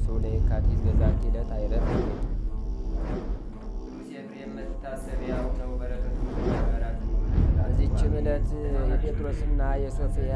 ቅዱስ ለየካቲት በዛቲ ዕለት አይረፍ። በዚችም ዕለት የጴጥሮስና የሶፊያ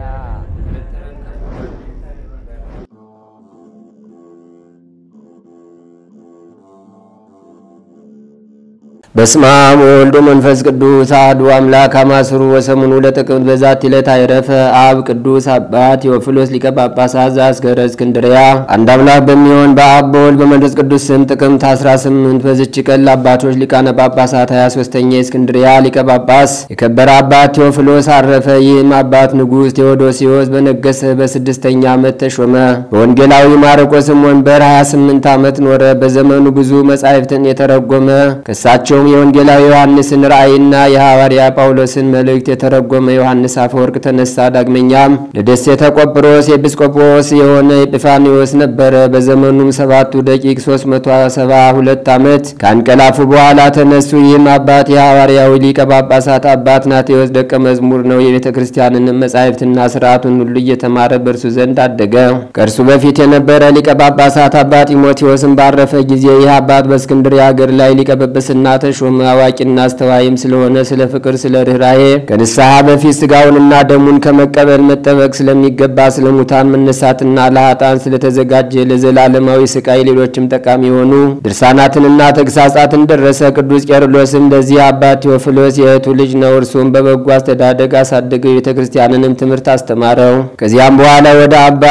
በስመ አብ ወወልድ ወመንፈስ ቅዱስ አሐዱ አምላክ አማስሩ ወሰሙኑ ለጥቅምት በዛቲ ዕለት አይረፈ አብ ቅዱስ አባ ቴዎፍሎስ ሊቀ ጳጳሳት ዘአስገረ እስክንድርያ። አንድ አምላክ በሚሆን በአብ በወልድ በመንፈስ ቅዱስ ስም ጥቅምት 18 በዚች ቀን ለአባቶች ሊቃነ ጳጳሳት 23ኛ የእስክንድርያ ሊቀ ጳጳስ የከበረ አባት ቴዎፍሎስ አረፈ። ይህም አባት ንጉሥ ቴዎዶሲዮስ በነገሰ በ6ኛ ዓመት ተሾመ። በወንጌላዊ ማርቆስም ወንበር 28 ዓመት ኖረ። በዘመኑ ብዙ መጻሕፍትን የተረጎመ ከሳቸው የወንጌላዊ ዮሐንስን ራእይና የሐዋርያ ጳውሎስን መልእክት የተረጎመ ዮሐንስ አፈወርቅ ተነሳ። ዳግመኛም ለደሴተ ቆጵሮስ ኤጲስቆጶስ የሆነ ኤጲፋኒዮስ ነበረ። በዘመኑም 7 ደቂቅ 372 ዓመት ካንቀላፉ በኋላ ተነሱ። ይህም አባት የሐዋርያው ሊቀ ጳጳሳት አባ አትናቴዎስ ደቀ መዝሙር ነው። የቤተ ክርስቲያንን መጻሕፍትና ሥርዓቱን ሁሉ እየተማረ በእርሱ ዘንድ አደገ። ከእርሱ በፊት የነበረ ሊቀ ጳጳሳት አባ ጢሞቴዎስን ባረፈ ጊዜ ይህ አባት በእስክንድርያ ሀገር ላይ ሊቀ ጵጵስና ሾመ። አዋቂና አስተዋይም ስለሆነ ስለ ፍቅር ስለ ርኅራኄ ከንስሐ በፊት ሥጋውንና ደሙን ከመቀበል መጠበቅ ስለሚገባ ስለ ሙታን መነሳትና ለኃጥአን ስለተዘጋጀ ለዘላለማዊ ስቃይ ሌሎችም ጠቃሚ የሆኑ ድርሳናትንና ተግሳጻትን ደረሰ። ቅዱስ ቄርሎስም ለዚህ አባት ቴዎፍሎስ የእህቱ ልጅ ነው። እርሱም በበጎ አስተዳደግ አሳደገው፣ የቤተ ክርስቲያንንም ትምህርት አስተማረው። ከዚያም በኋላ ወደ አባ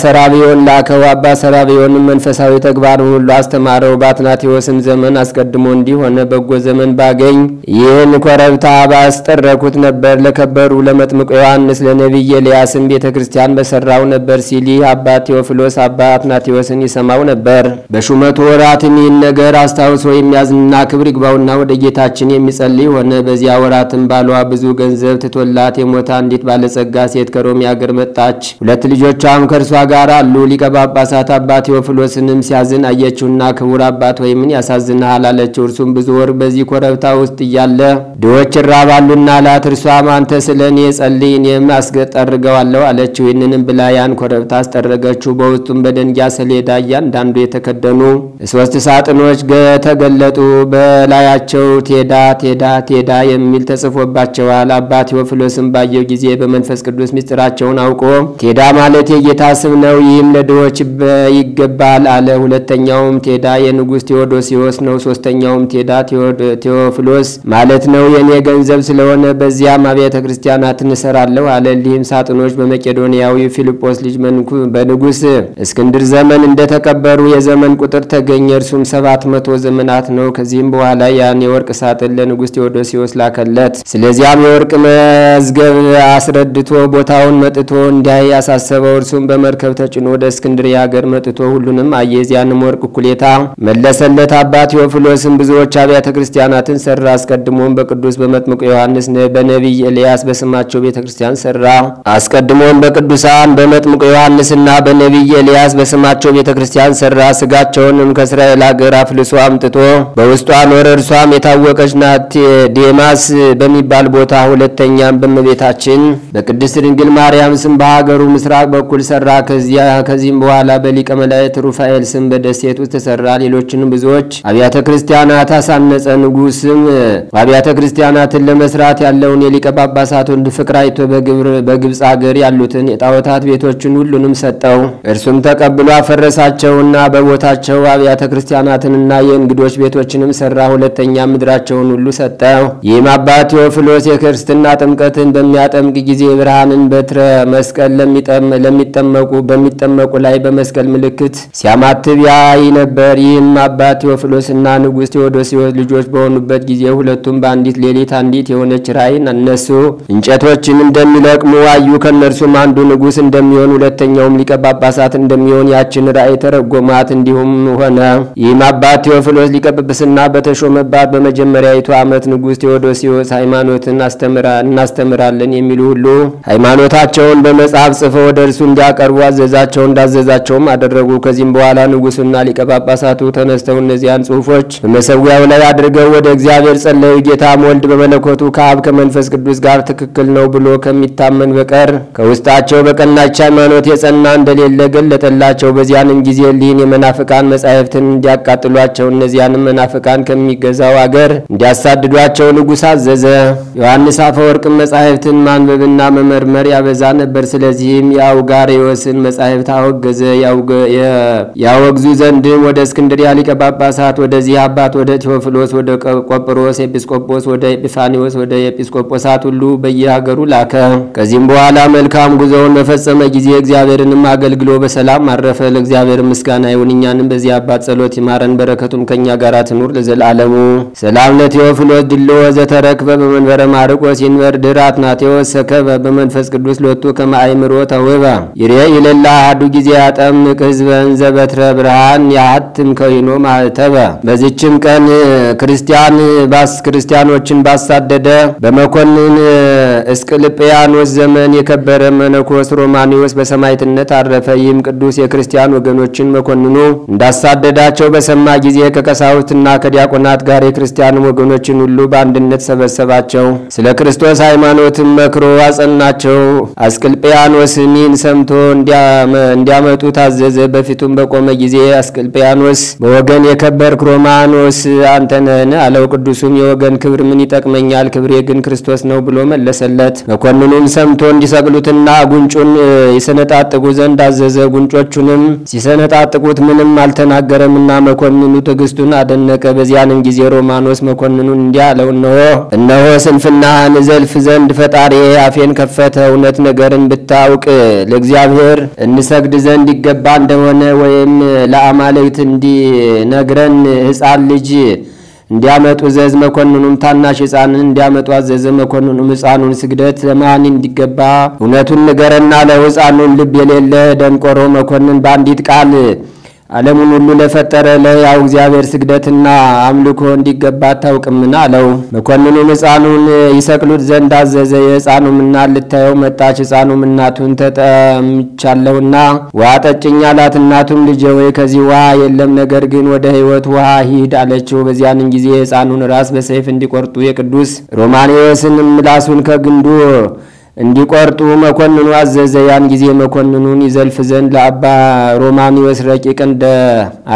ሰራቢዮን ላከው። አባ ሰራቢዮንም መንፈሳዊ ተግባርን ሁሉ አስተማረው። በአትናቴዎስም ዘመን አስቀድሞ እንዲሆነ በጎ ዘመን ባገኝ ይህን ኮረብታ ባስጠረኩት ነበር። ለከበሩ ለመጥምቁ ዮሐንስ ለነቢይ ኤልያስም ቤተክርስቲያን በሰራው ነበር ሲል ይህ አባት ቴዎፍሎስ አባ አትናቴዎስን ይሰማው ነበር። በሹመቱ ወራትም ይህን ነገር አስታውሶ የሚያዝንና ክብር ይግባውና ወደ ጌታችን የሚጸልይ ሆነ። በዚያ ወራትም ባሏ ብዙ ገንዘብ ትቶላት የሞታ አንዲት ባለጸጋ ሴት ከሮሚ አገር መጣች። 2 ልጆቿም ከእርሷ ጋር አሉ። ሊቀ ጳጳሳት አባ ቴዎፍሎስንም ሲያዝን አየችውና ክቡር አባት ወይ ምን ያሳዝንሃል አለችው። እርሱም ብዙ ወር በዚህ ኮረብታ ውስጥ እያለ ድሆች ይራባሉና ላት። እርሷም አንተ ስለኔ ጸልይ እኔም አስጠርገዋለሁ አለችው። ይህንንም ብላ ያን ኮረብታ አስጠረገችው። በውስጡም በደንጊያ ሰሌዳ እያንዳንዱ የተከደኑ 3 ሳጥኖች ተገለጡ። በላያቸው ቴዳ ቴዳ ቴዳ የሚል ተጽፎባቸዋል። አባ ቴዎፍሎስም ባየው ጊዜ በመንፈስ ቅዱስ ምስጢራቸውን አውቆ ቴዳ ማለት የጌታ ስም ነው፣ ይህም ለድሆች ይገባል አለ። ሁለተኛውም ቴዳ የንጉሥ ቴዎዶሲዮስ ነው። ሶስተኛውም ቴዳ ቴዎፍሎስ ማለት ነው፣ የኔ ገንዘብ ስለሆነ በዚያም አብያተ ክርስቲያናትን እሰራለሁ አለ። ሊህም ሳጥኖች በመቄዶንያዊ ፊልጶስ ልጅ በንጉሥ እስክንድር ዘመን እንደተቀበሩ የዘመን ቁጥር ተገኘ። እርሱም 700 ዘመናት ነው። ከዚህም በኋላ ያን የወርቅ ሳጥን ለንጉሥ ቴዎዶሲዮስ ላከለት። ስለዚያም የወርቅ መዝገብ አስረድቶ ቦታውን መጥቶ እንዲያይ ያሳሰበው። እርሱም በመርከብ ተጭኖ ወደ እስክንድርያ ሀገር መጥቶ ሁሉንም አየ። የዚያንም ወርቅ እኩሌታ መለሰለት። አባ ቴዎፍሎስም ብዙዎች አብያተ ክርስቲያናትን ሰራ። አስቀድሞም በቅዱስ በመጥምቁ ዮሐንስ በነቢይ ኤልያስ በስማቸው ቤተክርስቲያን ሰራ። አስቀድሞም በቅዱሳን በመጥምቁ ዮሐንስና በነቢይ ኤልያስ በስማቸው ቤተክርስቲያን ሰራ። ስጋቸውንም ከእስራኤል ሀገር አፍልሶ አምጥቶ በውስጧ ኖረ። እርሷም የታወቀች ናት፣ ዴማስ በሚባል ቦታ። ሁለተኛም በእመቤታችን በቅድስት ድንግል ማርያም ስም በሀገሩ ምስራቅ በኩል ሰራ። ከዚህም በኋላ በሊቀ መላእክት ሩፋኤል ስም በደሴት ውስጥ ተሰራ። ሌሎችንም ብዙዎች አብያተ ክርስቲያናት አሳነጸ። ንጉሥም አብያተ ክርስቲያናትን ለመስራት ያለውን የሊቀ ጳጳሳቱን ፍቅር አይቶ በግብጽ ሀገር ያሉትን የጣዖታት ቤቶችን ሁሉንም ሰጠው። እርሱም ተቀብሎ አፈረሳቸውና በቦታቸው አብያተ ክርስቲያናትንና የእንግዶች ቤቶችንም ሰራ። ሁለተኛ ምድራቸውን ሁሉ ሰጠው። ይህም አባት ቴዎፍሎስ የክርስትና ጥምቀትን በሚያጠምቅ ጊዜ ብርሃንን በትረ መስቀል በሚጠመቁ ላይ በመስቀል ምልክት ሲያማትብ ያይ ነበር። ይህም አባት ቴዎፍሎስና ንጉሥ ቴዎዶሲዮስ ልጆች በሆኑበት ጊዜ ሁለቱም በአንዲት ሌሊት አንዲት የሆነች ራእይን እነሱ እንጨቶችን እንደሚለቅሙ አዩ። ከነርሱም አንዱ ንጉሥ እንደሚሆን ሁለተኛውም ሊቀ ጳጳሳት እንደሚሆን ያችን ራእይ ተረጎማት። እንዲሁም ሆነ። ይህም አባት ቴዎፍሎስ ሊቀ ጵጵስና በተሾመባት በመጀመሪያይቱ ዓመት ንጉሥ ቴዎዶሲዮስ ሃይማኖትን እናስተምራለን የሚሉ ሁሉ ሃይማኖታቸውን በመጽሐፍ ጽፈው ወደ እርሱ እንዲያቀርቡ አዘዛቸው። እንዳዘዛቸውም አደረጉ። ከዚህም በኋላ ንጉሡና ሊቀ ጳጳሳቱ ተነስተው እነዚያን ጽሑፎች በመሰዊያው ላይ አድርገው ወደ እግዚአብሔር ጸለዩ። ጌታም ወልድ በመለኮቱ ከአብ ከመንፈስ ቅዱስ ጋር ትክክል ነው ብሎ ከሚታመን በቀር ከውስጣቸው በቀናች ሃይማኖት የጸና እንደሌለ ገለጠላቸው። በዚያንም ጊዜ ሊን የመናፍቃን መጻሕፍትን እንዲያቃጥሏቸው እነዚያንም መናፍቃን ከሚገዛው አገር እንዲያሳድዷቸው ንጉሥ አዘዘ። ዮሐንስ አፈወርቅም መጻሕፍትን ማንበብና መመርመር ያበዛ ነበር። ስለዚህም የአውጋርዮስን መጻሕፍት አወገዘ። ያወግዙ ዘንድም ወደ እስክንድርያ ሊቀ ጳጳሳት ወደዚህ አባት ወደ ቴዎፍሎስ ወደ ቆጵሮስ ኤጲስቆጶስ ወደ ኤጲፋኒዎስ ወደ ኤጲስቆጶሳት ሁሉ በየሀገሩ ላከ። ከዚህም በኋላ መልካም ጉዞውን በፈጸመ ጊዜ እግዚአብሔርንም አገልግሎ በሰላም አረፈ። ለእግዚአብሔር ምስጋና ይሁን፣ እኛንም በዚህ አባት ጸሎት ይማረን፣ በረከቱም ከኛ ጋር ትኑር ለዘላለሙ። ሰላም ለቴዎፍሎስ ድሎ ዘተረክበ በመንበረ ማርቆስ ይንበር ድር አትናቴዎስ ሰከበ በመንፈስ ቅዱስ ሎቱ ከማይምሮ ተውባ ይሬ ይለላ አዱ ጊዜ ያጠምቅ ሕዝበን ዘበትረ ብርሃን ያሐትም ከይኖ ማህተበ። በዚህችም ቀን ክርስቲያኖችን ባሳደደ በመኮንን እስቅልጵያኖስ ዘመን የከበረ መነኮስ ሮማኒዎስ በሰማዕትነት አረፈ። ይህም ቅዱስ የክርስቲያን ወገኖችን መኮንኑ እንዳሳደዳቸው በሰማ ጊዜ ከቀሳውስትና ከዲያቆናት ጋር የክርስቲያን ወገኖችን ሁሉ በአንድነት ሰበሰባቸው። ስለ ክርስቶስ ሃይማኖትም መክሮ አጸናቸው። አስቅልጵያኖስ ይህን ሰምቶ እንዲያመጡ ታዘዘ። በፊቱም በቆመ ጊዜ አስቅልጵያኖስ በወገን የከበርክ ሮማኖስ አንተ ነህን? አለው። ቅዱሱም የወገን ክብር ምን ይጠቅመኛል? ክብሬ ግን ክርስቶስ ነው ብሎ መለሰለት። መኮንኑም ሰምቶ እንዲሰቅሉትና ጉንጩን ይሰነጣጥቁ ዘንድ አዘዘ። ጉንጮቹንም ሲሰነጣጥቁት ምንም አልተናገረምና መኮንኑ ትዕግስቱን አደነቀ። በዚያንም ጊዜ ሮማኖስ መኮንኑን እንዲህ አለው፣ እነሆ ስንፍናህን ዘልፍ ዘንድ ፈጣሪ አፌን ከፈተ። እውነት ነገርን ብታውቅ ለእግዚአብሔር እንሰግድ ዘንድ ይገባ እንደሆነ ወይም ለአማልክት እንዲነግረን ሕፃን ልጅ እንዲያመጡ ዘዝ። መኮንኑም ታናሽ ሕፃንን እንዲያመጡ አዘዘ። መኮንኑም ሕፃኑን ስግደት ለማን እንዲገባ እውነቱን ንገረና ለሕፃኑን ልብ የሌለ ደንቆሮ መኮንን በአንዲት ቃል ዓለሙን ሁሉ ለፈጠረ ለሕያው እግዚአብሔር ስግደትና አምልኮ እንዲገባ አታውቅምና አለው። መኮንኑም ሕፃኑን ይሰቅሉት ዘንድ አዘዘ። የሕፃኑም እናት ልታየው መጣች። ሕፃኑም እናቱን ተጠምቻለሁና ውሃ ጠጭኝ አላት። እናቱም ልጄ ወይ ከዚህ ውሃ የለም፣ ነገር ግን ወደ ሕይወት ውሃ ሂድ አለችው። በዚያንን ጊዜ የሕፃኑን ራስ በሰይፍ እንዲቆርጡ የቅዱስ ሮማኒዎስን ምላሱን ከግንዱ እንዲቆርጡ መኮንኑ አዘዘ። ያን ጊዜ መኮንኑን ይዘልፍ ዘንድ ለአባ ሮማኒዎስ ረቂቅ እንደ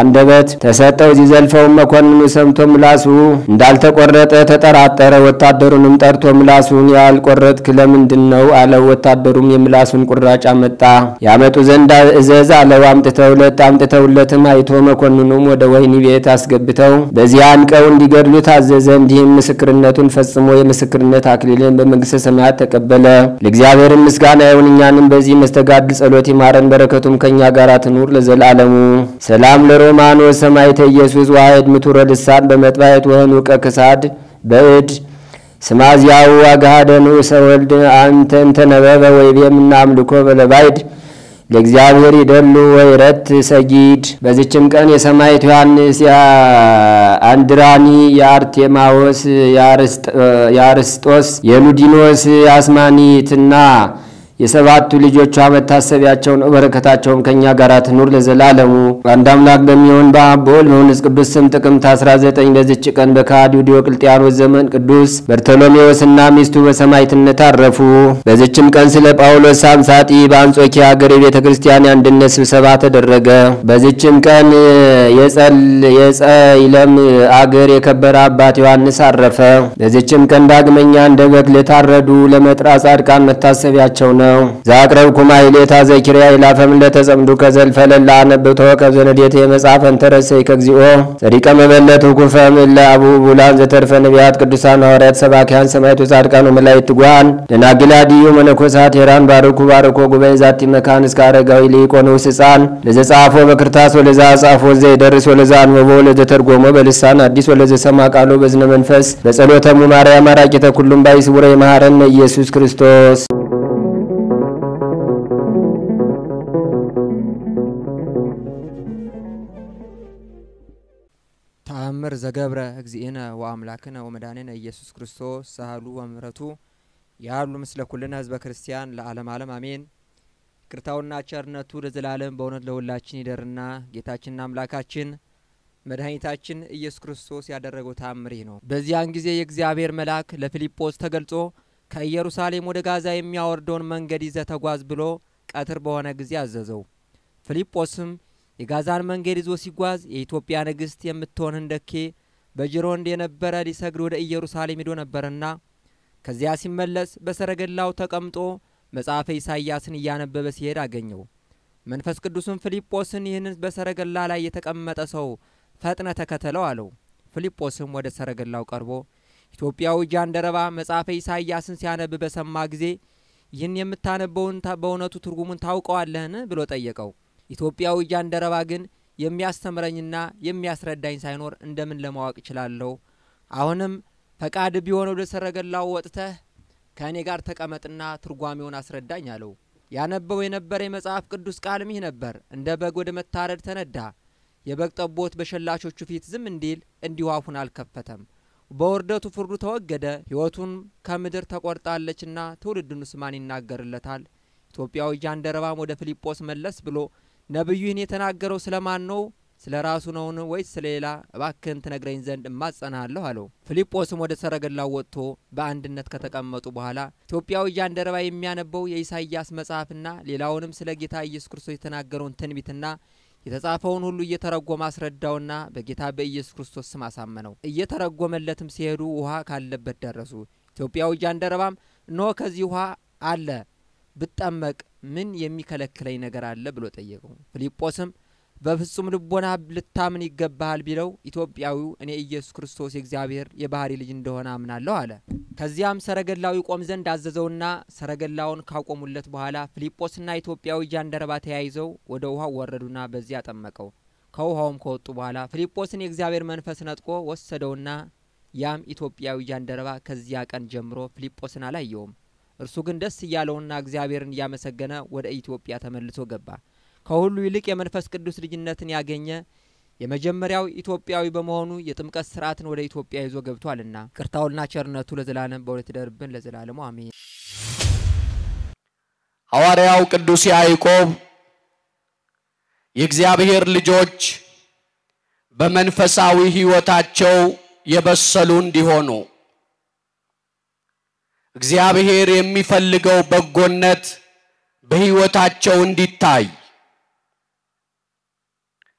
አንደበት ተሰጠው። ሲዘልፈውም መኮንኑ ሰምቶ ምላሱ እንዳልተቆረጠ ተጠራጠረ። ወታደሩንም ጠርቶ ምላሱን ያልቆረጥክ ለምንድን ነው አለው። ወታደሩም የምላሱን ቁራጭ አመጣ። ያመጡ ዘንድ እዘዝ አለው። አምጥተውለትም አይቶ መኮንኑም ወደ ወህኒ ቤት አስገብተው በዚያ አንቀው እንዲገድሉ ታዘዘ። እንዲህም ምስክርነቱን ፈጽሞ የምስክርነት አክሊልን በመንግሥተ ሰማያት ተቀበለ። ለእግዚአብሔር ምስጋና ይሁን፣ እኛንም በዚህ መስተጋድል ጸሎት ይማረን፣ በረከቱም ከኛ ጋር ትኑር ለዘላለሙ። ሰላም ለሮማኖስ ሰማዕተ ኢየሱስ ዋሕድ ምቱረ ልሳን በመጥባየት ወህኑቀ ክሳድ በእድ ስማዚያው አጋደኑ ሰወልድ አንተን ተነበበ ወይቤምና አምልኮ በለባይድ ለእግዚአብሔር ይደሉ ወይረት ሰጊድ። በዚችም ቀን የሰማዕት ዮሐንስ የአንድራኒ የአርቴማዎስ የአርስጦስ የሉዲኖስ የአስማኒትና የሰባቱ ልጆቿ መታሰቢያቸው ነው። በረከታቸውም ከኛ ጋር ትኑር ለዘላለሙ። አንድ አምላክ በሚሆን በአብ በወልድ በመንፈስ ቅዱስ ስም ጥቅምት 19 በዚች ቀን በከሃዲው ዲዮቅልጥያኖስ ዘመን ቅዱስ በርቶሎሜዎስና ሚስቱ በሰማዕትነት አረፉ። በዚችም ቀን ስለ ጳውሎስ ሳምሳጢ በአንጾኪያ ሀገር የቤተ ክርስቲያን የአንድነት ስብሰባ ተደረገ። በዚችም ቀን የጸይለም አገር የከበረ አባት ዮሐንስ አረፈ። በዚችም ቀን ዳግመኛ እንደ በግ ለታረዱ ለመጥራ ጻድቃን መታሰቢያቸው ነው። ዛቅረብኩማ ኢሌታ ዘኪርያ ኢላፈም ለተጸምዱ ከዘልፈለላ አነብቶ ከዘነዴት የመጻፈን ተረሰይ ከግዚኦ ጸዲቀ መበለት ኩፈም ለአቡ ቡላን ዘተርፈ ነቢያት ቅዱሳን ሐዋርያት ሰባኪያን ሰማዕታት ጻድቃን ወመላእክት ጓን ደናግላዲዩ መነኮሳት ሄራን ባርኮ ጉባኤ ዛቲ መካን እስከ አረጋዊ ሊቆኖስ ሕፃን ለዘጻፎ በክርታስ ወለዛ ጻፎ ዘይደርስ ወለዛ አንበቦ ለዘተርጎሞ በልሳን አዲስ ወለዘ ሰማ ቃሎ በዝነ መንፈስ በጸሎተሙ ማርያም አራቂተ ኩሉም ባይስቡረ ይማረን ኢየሱስ ክርስቶስ። ተአምር ዘገብረ እግዚእነ ወአምላክነ ወመድኃኒነ ኢየሱስ ክርስቶስ ሳህሉ ወምሕረቱ ያሉ ምስለ ኩልነ ህዝበ ክርስቲያን ለዓለም ዓለም አሜን። ይቅርታውና ቸርነቱ ለዘላለም በእውነት ለሁላችን ይደርና ጌታችንና አምላካችን መድኃኒታችን ኢየሱስ ክርስቶስ ያደረገው ተአምር ነው። በዚያን ጊዜ የእግዚአብሔር መልአክ ለፊልጶስ ተገልጾ ከኢየሩሳሌም ወደ ጋዛ የሚያወርደውን መንገድ ይዘህ ተጓዝ ብሎ ቀትር በሆነ ጊዜ አዘዘው። ፊልጶስም የጋዛን መንገድ ይዞ ሲጓዝ የኢትዮጵያ ንግስት የምትሆን ህንደኬ በጅሮንድ የነበረ ሊሰግድ ወደ ኢየሩሳሌም ሄዶ ነበርና ከዚያ ሲመለስ በሰረገላው ተቀምጦ መጽሐፈ ኢሳይያስን እያነበበ ሲሄድ አገኘው። መንፈስ ቅዱስም ፊልጶስን ይህንን በሰረገላ ላይ የተቀመጠ ሰው ፈጥነ ተከተለው አለው። ፊልጶስም ወደ ሰረገላው ቀርቦ ኢትዮጵያዊ ጃንደረባ መጽሐፈ ኢሳይያስን ሲያነብ በሰማ ጊዜ ይህን የምታነበውን በእውነቱ ትርጉሙን ታውቀዋለህን ብሎ ጠየቀው። ኢትዮጵያዊ ጃንደረባ ግን የሚያስተምረኝና የሚያስረዳኝ ሳይኖር እንደምን ለማወቅ ይችላልው? አሁንም ፈቃድ ቢሆን ወደ ሰረገላው ወጥተህ ከኔ ጋር ተቀመጥና ትርጓሜውን አስረዳኝ አለው። ያነበው የነበረ የመጽሐፍ ቅዱስ ቃልም ይህ ነበር። እንደ በግ ወደ መታረድ ተነዳ። የበግ ጠቦት በሸላቾቹ ፊት ዝም እንዲል እንዲሁ አፉን አልከፈተም። በወርደቱ ፍርዱ ተወገደ። ሕይወቱን ከምድር ተቆርጣለችና ትውልዱንስ ማን ይናገርለታል? ኢትዮጵያዊ ጃንደረባም ወደ ፊልጶስ መለስ ብሎ ነብዩን የተናገረው ስለማን ነው? ስለራሱ ነውን ወይስ ስለሌላ? እባክህን ትነግረኝ ዘንድ እማጸናለሁ አለው። ፊልጶስም ወደ ሰረገላው ወጥቶ በአንድነት ከተቀመጡ በኋላ ኢትዮጵያዊ ጃንደረባ የሚያነበው የኢሳይያስ መጽሐፍና ሌላውንም ስለ ጌታ ኢየሱስ ክርስቶስ የተናገረውን ትንቢትና የተጻፈውን ሁሉ እየተረጎመ አስረዳውና በጌታ በኢየሱስ ክርስቶስ ስም አሳመነው። እየተረጎመለትም ሲሄዱ ውሃ ካለበት ደረሱ። ኢትዮጵያዊ ጃንደረባም እነሆ ከዚህ ውሃ አለ፣ ብጠመቅ ምን የሚከለክለኝ ነገር አለ ብሎ ጠየቀው። ፊልጶስም በፍጹም ልቦና ልታምን ይገባሃል ቢለው ኢትዮጵያዊው እኔ ኢየሱስ ክርስቶስ የእግዚአብሔር የባህሪ ልጅ እንደሆነ አምናለሁ አለ። ከዚያም ሰረገላው ይቆም ዘንድ አዘዘውና ሰረገላውን ካቆሙለት በኋላ ፊልጶስና ኢትዮጵያዊ ጃንደረባ ተያይዘው ወደ ውሃው ወረዱና በዚያ ጠመቀው። ከውሃውም ከወጡ በኋላ ፊልጶስን የእግዚአብሔር መንፈስ ነጥቆ ወሰደውና ያም ኢትዮጵያዊ ጃንደረባ ከዚያ ቀን ጀምሮ ፊልጶስን አላየውም። እርሱ ግን ደስ እያለውና እግዚአብሔርን ያመሰገነ ወደ ኢትዮጵያ ተመልሶ ገባ። ከሁሉ ይልቅ የመንፈስ ቅዱስ ልጅነትን ያገኘ የመጀመሪያው ኢትዮጵያዊ በመሆኑ የጥምቀት ሥርዓትን ወደ ኢትዮጵያ ይዞ ገብቷልና ቅርታውና ቸርነቱ ለዘላለም በእውነት ይደርብን ለዘላለሙ አሜን። ሐዋርያው ቅዱስ ያዕቆብ የእግዚአብሔር ልጆች በመንፈሳዊ ሕይወታቸው የበሰሉ እንዲሆኑ እግዚአብሔር የሚፈልገው በጎነት በሕይወታቸው እንዲታይ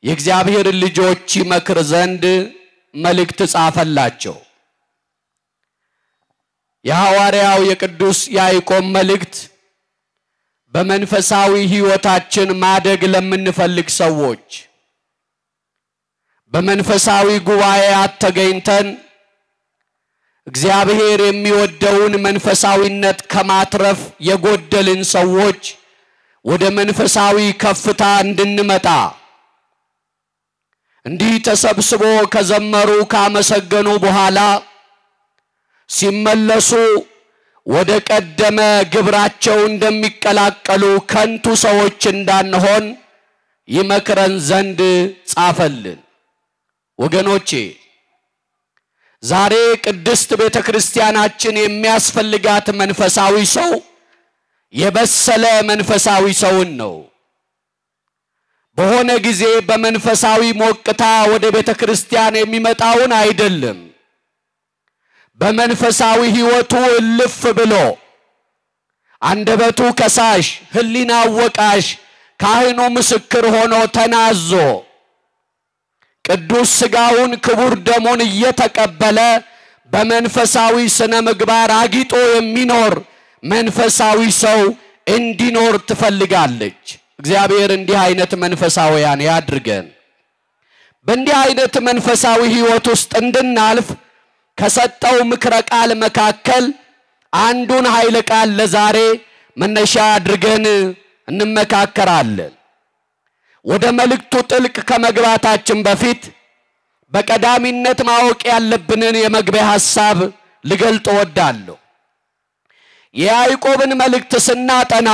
የእግዚአብሔር ልጆች ይመክር ዘንድ መልእክት ጻፈላቸው። የሐዋርያው የቅዱስ ያዕቆብ መልእክት በመንፈሳዊ ሕይወታችን ማደግ ለምንፈልግ ሰዎች በመንፈሳዊ ጉባኤያት ተገኝተን እግዚአብሔር የሚወደውን መንፈሳዊነት ከማትረፍ የጎደልን ሰዎች ወደ መንፈሳዊ ከፍታ እንድንመጣ እንዲህ ተሰብስቦ ከዘመሩ ካመሰገኑ በኋላ ሲመለሱ ወደ ቀደመ ግብራቸው እንደሚቀላቀሉ ከንቱ ሰዎች እንዳንሆን ይመክረን ዘንድ ጻፈልን። ወገኖቼ ዛሬ ቅድስት ቤተክርስቲያናችን የሚያስፈልጋት መንፈሳዊ ሰው የበሰለ መንፈሳዊ ሰውን ነው። በሆነ ጊዜ በመንፈሳዊ ሞቅታ ወደ ቤተክርስቲያን የሚመጣውን አይደለም። በመንፈሳዊ ሕይወቱ እልፍ ብሎ አንደበቱ ከሳሽ ህሊናው ወቃሽ ካህኑ ምስክር ሆኖ ተናዞ ቅዱስ ሥጋውን ክቡር ደሙን እየተቀበለ በመንፈሳዊ ስነ ምግባር አጊጦ የሚኖር መንፈሳዊ ሰው እንዲኖር ትፈልጋለች። እግዚአብሔር እንዲህ አይነት መንፈሳውያን ያድርገን። በእንዲህ አይነት መንፈሳዊ ሕይወት ውስጥ እንድናልፍ ከሰጠው ምክረ ቃል መካከል አንዱን ኃይለ ቃል ለዛሬ መነሻ አድርገን እንመካከራለን። ወደ መልእክቱ ጥልቅ ከመግባታችን በፊት በቀዳሚነት ማወቅ ያለብንን የመግቢያ ሐሳብ ልገልጥ እወዳለሁ። የያዕቆብን መልእክት ስናጠና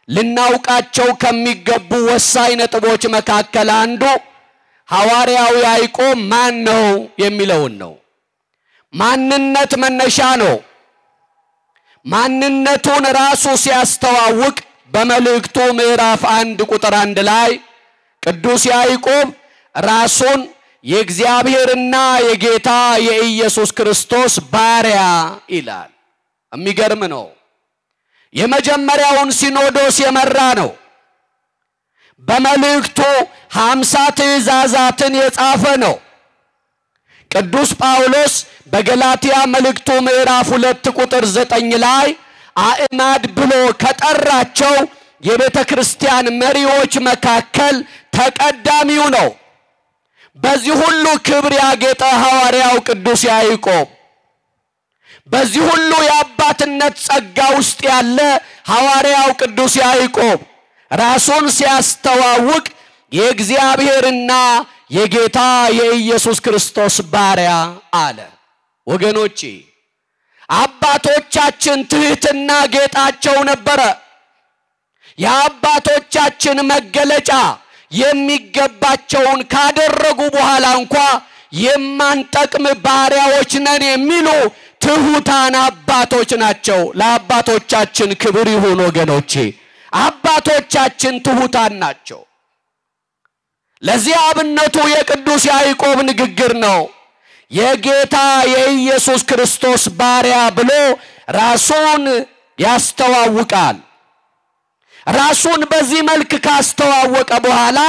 ልናውቃቸው ከሚገቡ ወሳኝ ነጥቦች መካከል አንዱ ሐዋርያው ያዕቆብ ማን ነው የሚለውን ነው። ማንነት መነሻ ነው። ማንነቱን ራሱ ሲያስተዋውቅ በመልእክቱ ምዕራፍ 1 ቁጥር 1 ላይ ቅዱስ ያዕቆብ ራሱን የእግዚአብሔርና የጌታ የኢየሱስ ክርስቶስ ባሪያ ይላል። የሚገርም ነው። የመጀመሪያውን ሲኖዶስ የመራ ነው። በመልእክቱ 50 ትእዛዛትን የጻፈ ነው። ቅዱስ ጳውሎስ በገላትያ መልእክቱ ምዕራፍ 2 ቁጥር 9 ላይ አእማድ ብሎ ከጠራቸው የቤተ ክርስቲያን መሪዎች መካከል ተቀዳሚው ነው። በዚህ ሁሉ ክብር ያጌጠ ሐዋርያው ቅዱስ ያዕቆብ፣ በዚህ ሁሉ የአባትነት ጸጋ ውስጥ ያለ ሐዋርያው ቅዱስ ያዕቆብ ራሱን ሲያስተዋውቅ የእግዚአብሔርና የጌታ የኢየሱስ ክርስቶስ ባሪያ አለ። ወገኖቼ አባቶቻችን ትህትና ጌጣቸው ነበረ። የአባቶቻችን መገለጫ የሚገባቸውን ካደረጉ በኋላ እንኳን የማንጠቅም ባሪያዎች ነን የሚሉ ትሁታን አባቶች ናቸው። ለአባቶቻችን ክብር ይሁን ወገኖቼ። አባቶቻችን ትሁታን ናቸው። ለዚህ አብነቱ የቅዱስ ያዕቆብ ንግግር ነው። የጌታ የኢየሱስ ክርስቶስ ባሪያ ብሎ ራሱን ያስተዋውቃል። ራሱን በዚህ መልክ ካስተዋወቀ በኋላ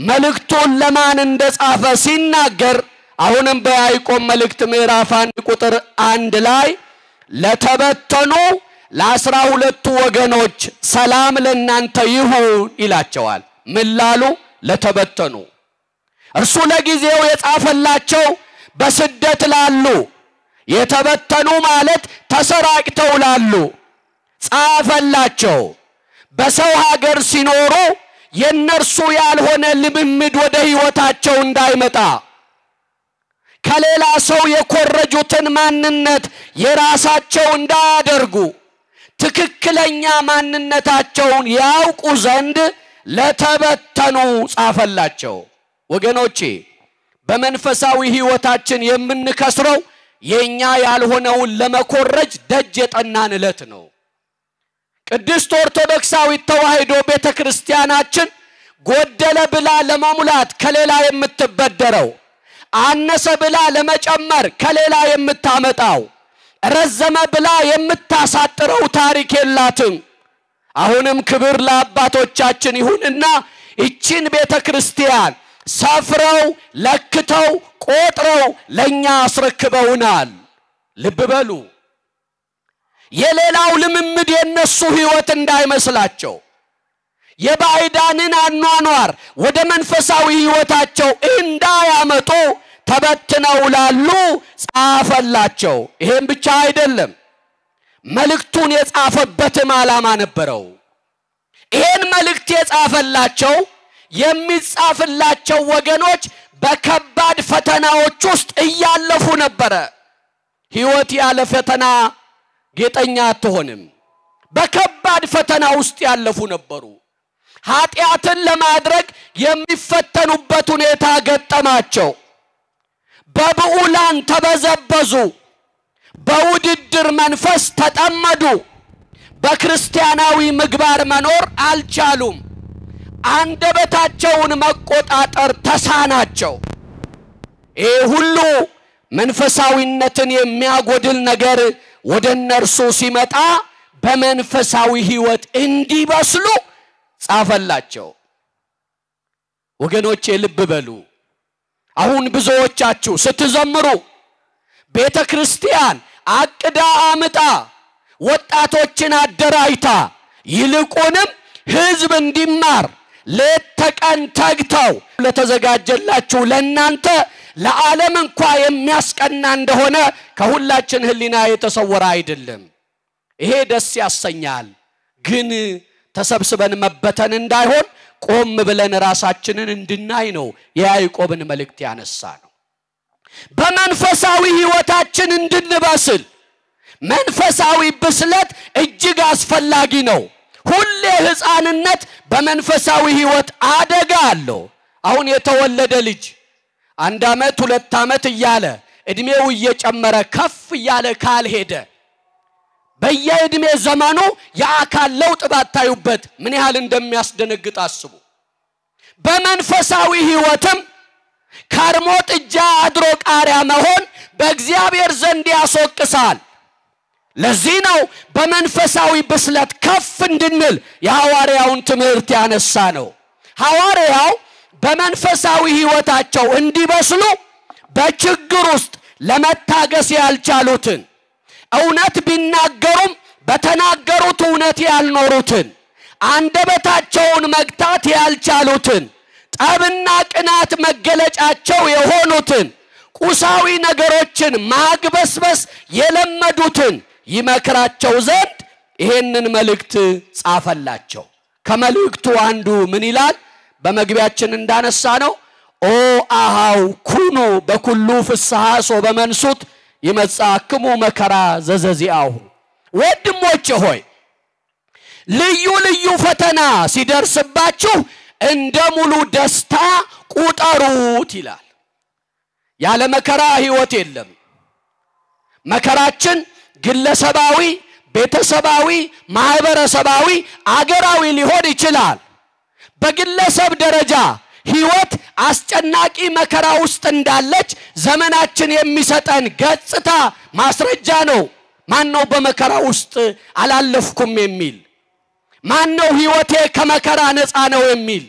መልእክቱን ለማን እንደጻፈ ሲናገር አሁንም በያዕቆብ መልእክት ምዕራፍ 1 ቁጥር 1 ላይ ለተበተኑ ለ12 ወገኖች ሰላም ለእናንተ ይሁን ይላቸዋል። ምን ላሉ? ለተበተኑ። እርሱ ለጊዜው የጻፈላቸው በስደት ላሉ፣ የተበተኑ ማለት ተሰራጭተው ላሉ ጻፈላቸው። በሰው ሀገር ሲኖሩ የነርሱ ያልሆነ ልምምድ ወደ ህይወታቸው እንዳይመጣ፣ ከሌላ ሰው የኮረጁትን ማንነት የራሳቸው እንዳያደርጉ፣ ትክክለኛ ማንነታቸውን ያውቁ ዘንድ ለተበተኑ ጻፈላቸው። ወገኖቼ በመንፈሳዊ ህይወታችን የምንከስረው የኛ ያልሆነውን ለመኮረጅ ደጅ የጠናን ዕለት ነው። ቅድስት ኦርቶዶክሳዊት ተዋሕዶ ቤተክርስቲያናችን ጎደለ ብላ ለመሙላት ከሌላ የምትበደረው፣ አነሰ ብላ ለመጨመር ከሌላ የምታመጣው፣ ረዘመ ብላ የምታሳጥረው ታሪክ የላትም። አሁንም ክብር ለአባቶቻችን ይሁንና እቺን ቤተክርስቲያን ሰፍረው ለክተው ቆጥረው ለኛ አስረክበውናል። ልብ በሉ። የሌላው ልምምድ የነሱ ህይወት እንዳይመስላቸው፣ የባይዳንን አኗኗር ወደ መንፈሳዊ ህይወታቸው እንዳያመጡ ተበትነው ላሉ ጻፈላቸው። ይሄን ብቻ አይደለም፣ መልእክቱን የጻፈበትም ዓላማ ነበረው። ይሄን መልእክት የጻፈላቸው የሚጻፍላቸው ወገኖች በከባድ ፈተናዎች ውስጥ እያለፉ ነበረ። ህይወት ያለ ፈተና ጌጠኛ አትሆንም። በከባድ ፈተና ውስጥ ያለፉ ነበሩ። ኃጢአትን ለማድረግ የሚፈተኑበት ሁኔታ ገጠማቸው። በብዑላን ተበዘበዙ። በውድድር መንፈስ ተጠመዱ። በክርስቲያናዊ ምግባር መኖር አልቻሉም። አንደበታቸውን መቆጣጠር ተሳናቸው። ይሄ ሁሉ መንፈሳዊነትን የሚያጎድል ነገር ወደ እነርሱ ሲመጣ በመንፈሳዊ ህይወት እንዲበስሉ ጻፈላቸው። ወገኖቼ ልብ በሉ። አሁን ብዙዎቻችሁ ስትዘምሩ ቤተክርስቲያን አቅዳ አምጣ ወጣቶችን አደራይታ ይልቁንም ህዝብ እንዲማር ለተቀን ተግተው ለተዘጋጀላችሁ ለናንተ ለዓለም እንኳን የሚያስቀና እንደሆነ ከሁላችን ህሊና የተሰወረ አይደለም። ይሄ ደስ ያሰኛል። ግን ተሰብስበን መበተን እንዳይሆን ቆም ብለን ራሳችንን እንድናይ ነው የያዕቆብን መልእክት ያነሳነው። በመንፈሳዊ ህይወታችን እንድንበስል መንፈሳዊ ብስለት እጅግ አስፈላጊ ነው። ሁሌ ህፃንነት በመንፈሳዊ ህይወት አደጋ አለው። አሁን የተወለደ ልጅ 1 አመት 2 አመት እያለ እድሜው እየጨመረ ከፍ እያለ ካልሄደ በየእድሜ ዘመኑ የአካል ለውጥ ባታዩበት ምን ያህል እንደሚያስደነግጥ አስቡ። በመንፈሳዊ ህይወትም ከርሞ ጥጃ አድሮ ቃሪያ መሆን በእግዚአብሔር ዘንድ ያስወቅሳል። ለዚህ ነው በመንፈሳዊ ብስለት ከፍ እንድንል የሐዋርያውን ትምህርት ያነሳ ነው። ሐዋርያው በመንፈሳዊ ሕይወታቸው እንዲበስሉ በችግር ውስጥ ለመታገስ ያልቻሉትን እውነት ቢናገሩም በተናገሩት እውነት ያልኖሩትን አንደበታቸውን መግታት ያልቻሉትን ጠብና ቅናት መገለጫቸው የሆኑትን ቁሳዊ ነገሮችን ማግበስበስ የለመዱትን ይመክራቸው ዘንድ ይሄንን መልእክት ጻፈላቸው። ከመልእክቱ አንዱ ምን ይላል? በመግቢያችን እንዳነሳ ነው ኦ አሃው ኩኑ በኩሉ ፍስሐ በመንሱት ይመጻክሙ መከራ ዘዘዚአሁ። ወንድሞቼ ሆይ ልዩ ልዩ ፈተና ሲደርስባችሁ እንደ ሙሉ ደስታ ቁጠሩት ይላል። ያለ መከራ ሕይወት የለም። መከራችን ግለሰባዊ፣ ቤተሰባዊ፣ ማህበረሰባዊ፣ አገራዊ ሊሆን ይችላል። በግለሰብ ደረጃ ሕይወት አስጨናቂ መከራ ውስጥ እንዳለች ዘመናችን የሚሰጠን ገጽታ ማስረጃ ነው። ማን ነው በመከራ ውስጥ አላለፍኩም የሚል? ማን ነው ሕይወቴ ከመከራ ነፃ ነው የሚል?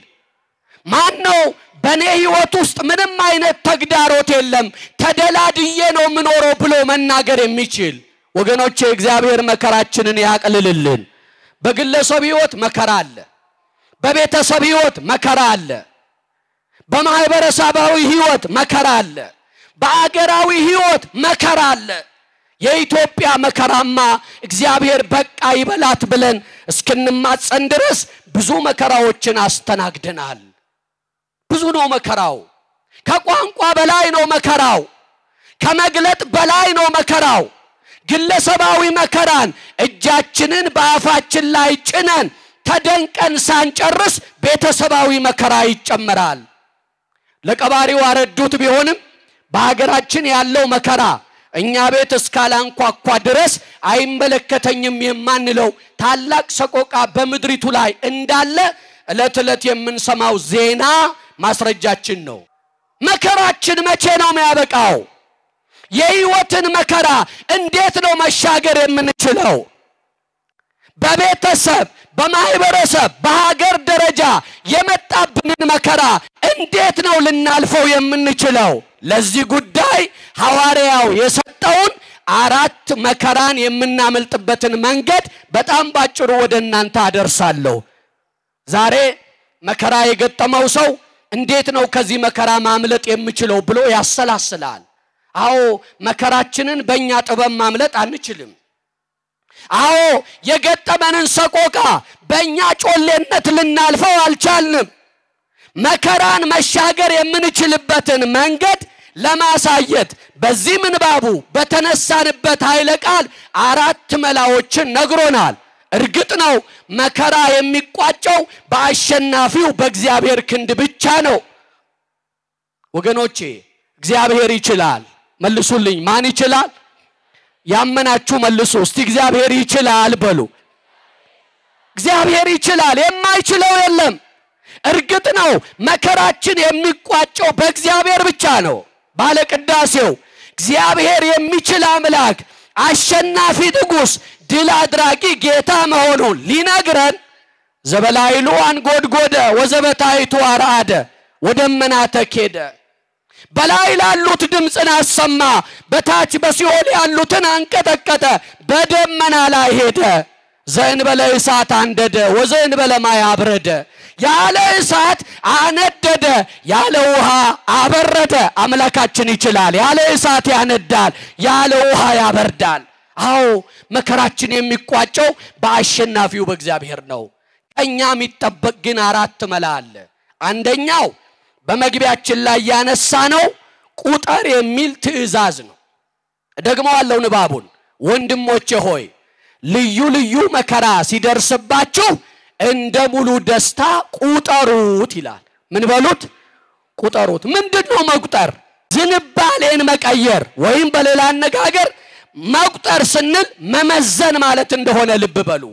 ማን ነው በኔ ሕይወት ውስጥ ምንም አይነት ተግዳሮት የለም ተደላድዬ ነው ምኖረው ብሎ መናገር የሚችል? ወገኖቼ እግዚአብሔር መከራችንን ያቀልልልን። በግለሰብ ሕይወት መከራ አለ፣ በቤተሰብ ሕይወት መከራ አለ፣ በማህበረሰባዊ ሕይወት መከራ አለ፣ በአገራዊ ሕይወት መከራ አለ። የኢትዮጵያ መከራማ እግዚአብሔር በቃ ይበላት ብለን እስክንማጸን ድረስ ብዙ መከራዎችን አስተናግደናል። ብዙ ነው መከራው። ከቋንቋ በላይ ነው መከራው። ከመግለጥ በላይ ነው መከራው። ግለሰባዊ መከራን እጃችንን በአፋችን ላይ ጭነን ተደንቀን ሳንጨርስ ቤተሰባዊ መከራ ይጨመራል። ለቀባሪው አረዱት ቢሆንም በአገራችን ያለው መከራ እኛ ቤት እስካላንኳኳ ድረስ አይመለከተኝም የማንለው ታላቅ ሰቆቃ በመድሪቱ ላይ እንዳለ ዕለት ዕለት የምንሰማው ዜና ማስረጃችን ነው። መከራችን መቼ ነው የሚያበቃው? የሕይወትን መከራ እንዴት ነው መሻገር የምንችለው? በቤተሰብ፣ በማህበረሰብ፣ በሀገር ደረጃ የመጣብንን መከራ እንዴት ነው ልናልፈው የምንችለው? ለዚህ ጉዳይ ሐዋርያው የሰጠውን 4 መከራን የምናመልጥበትን መንገድ በጣም ባጭሩ ወደ እናንተ አደርሳለሁ። ዛሬ መከራ የገጠመው ሰው እንዴት ነው ከዚህ መከራ ማምለጥ የምችለው ብሎ ያሰላስላል። አዎ መከራችንን በእኛ ጥበብ ማምለጥ አንችልም። አዎ የገጠመንን ሰቆቃ በእኛ ጮሌነት ልናልፈው አልቻልንም። መከራን መሻገር የምንችልበትን መንገድ ለማሳየት በዚህ ምንባቡ በተነሳንበት ኃይለ ቃል 4 መላዎችን ነግሮናል። እርግጥ ነው መከራ የሚቋጨው በአሸናፊው በእግዚአብሔር ክንድ ብቻ ነው። ወገኖቼ እግዚአብሔር ይችላል። መልሱልኝ፣ ማን ይችላል? ያመናችሁ መልሱ እስቲ። እግዚአብሔር ይችላል በሉ። እግዚአብሔር ይችላል፣ የማይችለው የለም። እርግጥ ነው መከራችን የሚቋጨው በእግዚአብሔር ብቻ ነው። ባለ ቅዳሴው እግዚአብሔር የሚችል አምላክ አሸናፊ ንጉስ ድል አድራጊ ጌታ መሆኑን ሊነግረን ዘበላይሉ አንጎድጎደ ወዘበታይቱ አራደ ወደመና ተኬደ። በላይ ላሉት ድምጽን አሰማ፣ በታች በሲኦል ያሉትን አንቀጠቀጠ፣ በደመና ላይ ሄደ። ዘእንበለ እሳት አንደደ ወዘእንበለ ማይ አብረደ። ያለ እሳት አነደደ፣ ያለ ውሃ አበረደ። አምላካችን ይችላል። ያለ እሳት ያነዳል፣ ያለ ውሃ ያበርዳል። አዎ መከራችን የሚቋጨው በአሸናፊው በእግዚአብሔር ነው። ከኛ የሚጠበቅ ግን 4 መላ አለ። አንደኛው በመግቢያችን ላይ ያነሳ ነው ቁጥር የሚል ትእዛዝ ነው። ደግሞ አለው ንባቡን ወንድሞቼ ሆይ ልዩ ልዩ መከራ ሲደርስባችሁ እንደ ሙሉ ደስታ ቁጠሩት ይላል። ምን በሉት? ቁጠሩት። ምንድነው መቁጠር? ዝንባሌን መቀየር ወይም በሌላ አነጋገር መቁጠር ስንል መመዘን ማለት እንደሆነ ልብ በሉ።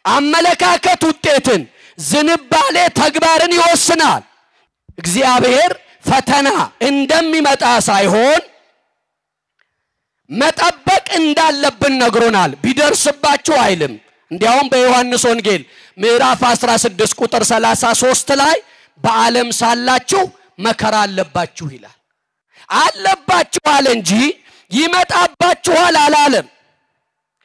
አመለካከት ውጤትን፣ ዝንባሌ ተግባርን ይወስናል። እግዚአብሔር ፈተና እንደሚመጣ ሳይሆን መጠበቅ እንዳለብን ነግሮናል። ቢደርስባችሁ አይልም። እንዲያውም በዮሐንስ ወንጌል ምዕራፍ 16 ቁጥር 33 ላይ በዓለም ሳላችሁ መከራ አለባችሁ ይላል። አለባችሁ አለ እንጂ ይመጣባችኋል አላለም።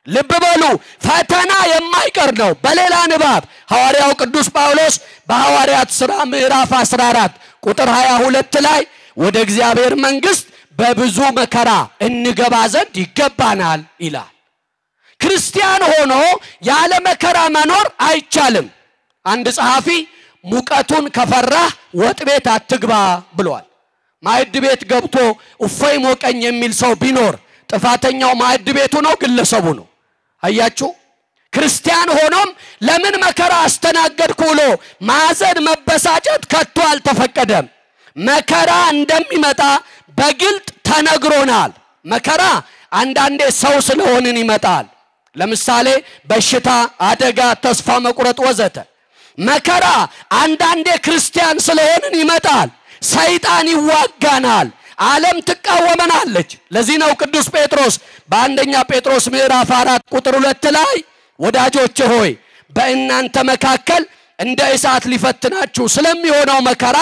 ልብ በሉ፣ ፈተና የማይቀር ነው። በሌላ ንባብ ሐዋርያው ቅዱስ ጳውሎስ በሐዋርያት ሥራ ምዕራፍ 14 ቁጥር 22 ላይ ወደ እግዚአብሔር መንግሥት በብዙ መከራ እንገባ ዘንድ ይገባናል ይላል። ክርስቲያን ሆኖ ያለ መከራ መኖር አይቻልም። አንድ ጸሐፊ ሙቀቱን ከፈራህ ወጥ ቤት አትግባ ብሏል። ማዕድ ቤት ገብቶ እፎይ ሞቀኝ የሚል ሰው ቢኖር ጥፋተኛው ማዕድ ቤቱ ነው፣ ግለሰቡ ነው። አያችሁ፣ ክርስቲያን ሆኖም ለምን መከራ አስተናገድኩ ብሎ ማዘን መበሳጨት ከቶ አልተፈቀደም። መከራ እንደሚመጣ በግልጥ ተነግሮናል። መከራ አንዳንዴ ሰው ስለሆንን ይመጣል። ለምሳሌ በሽታ፣ አደጋ፣ ተስፋ መቁረጥ ወዘተ። መከራ አንዳንዴ ክርስቲያን ስለሆንን ይመጣል። ሰይጣን ይዋጋናል፣ ዓለም ትቃወመናለች። ለዚህ ነው ቅዱስ ጴጥሮስ በአንደኛ ጴጥሮስ ምዕራፍ 4 ቁጥር 2 ላይ ወዳጆቼ ሆይ በእናንተ መካከል እንደ እሳት ሊፈትናችሁ ስለሚሆነው መከራ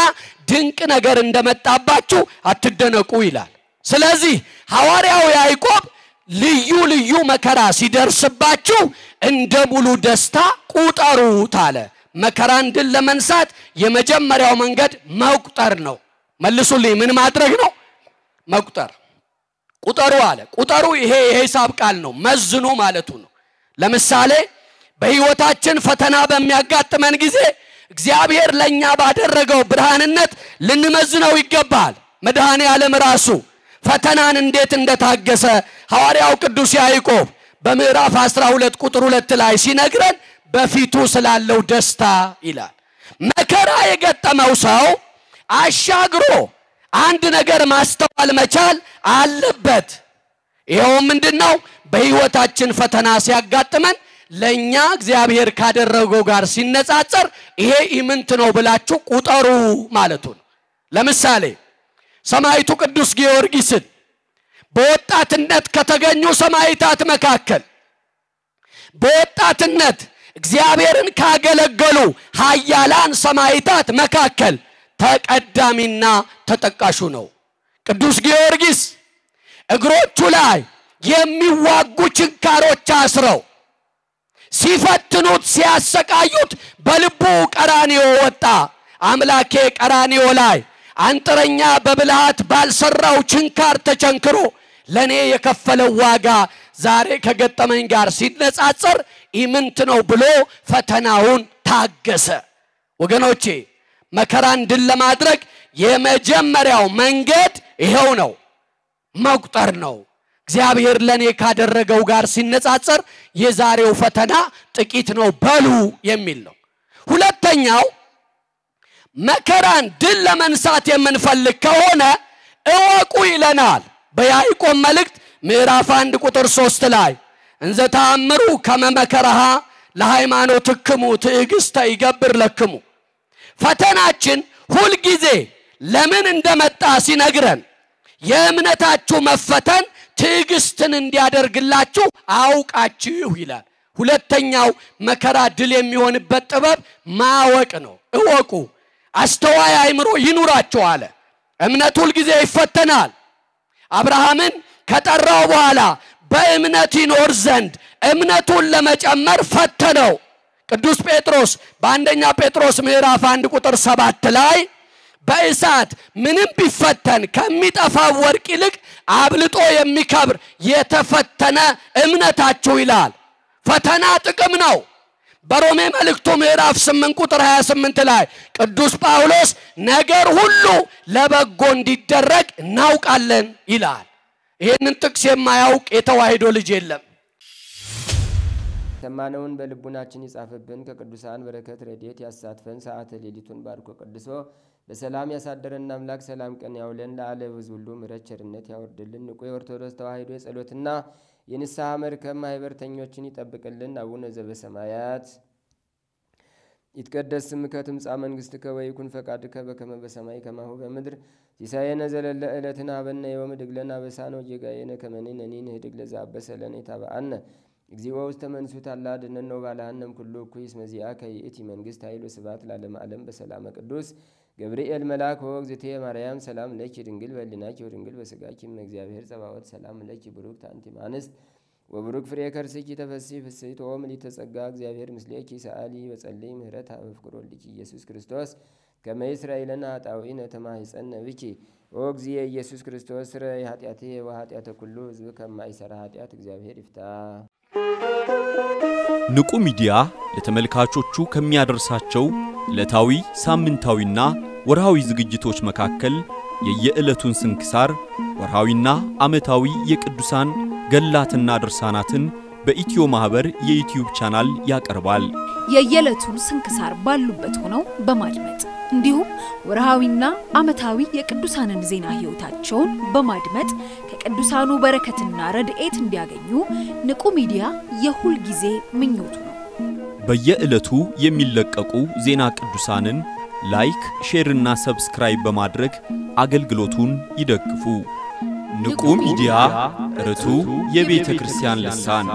ድንቅ ነገር እንደመጣባችሁ አትደነቁ ይላል። ስለዚህ ሐዋርያው ያዕቆብ ልዩ ልዩ መከራ ሲደርስባችሁ እንደ ሙሉ ደስታ ቁጠሩት አለ። መከራን ድል ለመንሳት የመጀመሪያው መንገድ መቁጠር ነው። መልሱልኝ፣ ምን ማድረግ ነው? መቁጠር። ቁጠሩ አለ። ቁጠሩ ይሄ የሂሳብ ቃል ነው፣ መዝኑ ማለቱ ነው። ለምሳሌ በህይወታችን ፈተና በሚያጋጥመን ጊዜ እግዚአብሔር ለኛ ባደረገው ብርሃንነት ልንመዝነው ይገባል። መድኃኔ ዓለም ራሱ ፈተናን እንዴት እንደታገሰ ሐዋርያው ቅዱስ ያዕቆብ በምዕራፍ 12 ቁጥር 2 ላይ ሲነግረን በፊቱ ስላለው ደስታ ይላል። መከራ የገጠመው ሰው አሻግሮ አንድ ነገር ማስተዋል መቻል አለበት። ይሄው ምንድነው? በህይወታችን ፈተና ሲያጋጥመን ለኛ እግዚአብሔር ካደረገው ጋር ሲነጻጸር ይሄ ኢምንት ነው ብላችሁ ቁጠሩ ማለቱ ነው። ለምሳሌ ሰማዕቱ ቅዱስ ጊዮርጊስን በወጣትነት ከተገኙ ሰማዕታት መካከል በወጣትነት እግዚአብሔርን ካገለገሉ ኃያላን ሰማዕታት መካከል ተቀዳሚና ተጠቃሹ ነው። ቅዱስ ጊዮርጊስ እግሮቹ ላይ የሚዋጉ ችንካሮች አስረው ሲፈትኑት ሲያሰቃዩት በልቡ ቀራንዮ ወጣ። አምላኬ ቀራንዮ ላይ አንጥረኛ በብልሃት ባልሰራው ችንካር ተቸንክሮ ለኔ የከፈለው ዋጋ ዛሬ ከገጠመኝ ጋር ሲነጻጸር ኢምንት ነው ብሎ ፈተናውን ታገሰ። ወገኖቼ መከራን ድል ለማድረግ የመጀመሪያው መንገድ ይሄው ነው፣ መቁጠር ነው። እግዚአብሔር ለኔ ካደረገው ጋር ሲነጻጸር የዛሬው ፈተና ጥቂት ነው በሉ የሚል ነው። ሁለተኛው መከራን ድል ለመንሳት የምንፈልግ ከሆነ እወቁ ይለናል በያዕቆብ መልእክት ምዕራፍ 1 ቁጥር 3 ላይ እንዘ ተአምሩ ከመመከራሃ ለሃይማኖትክሙ ትዕግስተ ይገብር ለክሙ። ፈተናችን ሁል ጊዜ ለምን እንደመጣ ሲነግረን የእምነታችሁ መፈተን ትዕግስትን እንዲያደርግላችሁ አውቃችሁ ይላል። ሁለተኛው መከራ ድል የሚሆንበት ጥበብ ማወቅ ነው። እወቁ፣ አስተዋይ አእምሮ ይኑራችሁ አለ። እምነት ሁል ጊዜ ይፈተናል። አብርሃምን ከጠራው በኋላ በእምነት ይኖር ዘንድ እምነቱን ለመጨመር ፈተነው። ቅዱስ ጴጥሮስ በአንደኛ ጴጥሮስ ምዕራፍ 1 ቁጥር 7 ላይ በእሳት ምንም ቢፈተን ከሚጠፋው ወርቅ ይልቅ አብልጦ የሚከብር የተፈተነ እምነታችሁ ይላል። ፈተና ጥቅም ነው። በሮሜ መልእክቱ ምዕራፍ 8 ቁጥር 28 ላይ ቅዱስ ጳውሎስ ነገር ሁሉ ለበጎ እንዲደረግ እናውቃለን ይላል። ይሄንን ጥቅስ የማያውቅ የተዋህዶ ልጅ የለም። ሰማነውን በልቡናችን ይጻፍብን፣ ከቅዱሳን በረከት ረድኤት ያሳትፈን። ሰዓተ ሌሊቱን ባርኮ ቀድሶ በሰላም ያሳደረን አምላክ ሰላም ቀን ያውለን። ለዓለም ሕዝብ ሁሉ ምሕረት ቸርነት ያወርድልን። ንቁ የኦርቶዶክስ ተዋህዶ የጸሎትና የንስሐ መርከብ ማህበርተኞችን ይጠብቅልን። አቡነ ዘበሰማያት ይትቀደስ ስምከ ትምጻእ መንግሥትከ ወይኩን ፈቃድከ በከመ በሰማይ ከማሁ በምድር ሲሳየነ ዘለለ ዕለትና ሀበነ ዮም ህድግ ለነ አበሳነ ወጌጋየነ ከመ ንሕነኒ ንህድግ ለዘአበሰ ለነ ኢታብአነ እግዚኦ ውስተ መንሱት አላ ድነን ነው ባልሃንም ኩሉ ኩይስ መዚአከ ይእቲ መንግስት ኃይል ወስብሐት ለዓለመ ዓለም በሰላመ ቅዱስ ገብርኤል መልአክ ወእግዝእቴ ማርያም ሰላም ለኪ ድንግል በሊናኪ ወድንግል በስጋኪ እግዚአብሔር ጸባዖት ሰላም ለኪ ብሩክት አንቲ እምአንስት ወብሩክ ፍሬ ከርስኪ ተፈሥሒ ፍሥሕት ወምልዕተ ጸጋ እግዚአብሔር ምስሌኪ ሰአሊ በጸልይ ምህረታ በፍቅር ወልድኪ ኢየሱስ ክርስቶስ ከመ ይስረይ ለነ ኃጣውኢነ ተማሂፀነ ብኪ ኦ እግዚእ ኢየሱስ ክርስቶስ ስረይ ኃጢአቴ ወኃጢአተ ኩሉ ሕዝብ ከማይሰራ ኃጢአት እግዚአብሔር ይፍታ። ንቁ ሚዲያ ለተመልካቾቹ ከሚያደርሳቸው ዕለታዊ ሳምንታዊና ወርሃዊ ዝግጅቶች መካከል የየዕለቱን ስንክሳር ወርሃዊና ዓመታዊ የቅዱሳን ገላትና ድርሳናትን በኢትዮ ማህበር የዩቲዩብ ቻናል ያቀርባል። የየዕለቱን ስንክሳር ባሉበት ሆነው በማድመጥ እንዲሁም ወርሃዊና ዓመታዊ የቅዱሳንን ዜና ህይወታቸውን በማድመጥ ከቅዱሳኑ በረከትና ረድኤት እንዲያገኙ ንቁ ሚዲያ የሁል ጊዜ ምኞቱ ነው። በየዕለቱ የሚለቀቁ ዜና ቅዱሳንን ላይክ፣ ሼር እና ሰብስክራይብ በማድረግ አገልግሎቱን ይደግፉ። ንቁ ሚዲያ ርቱ የቤተ ክርስቲያን ልሳን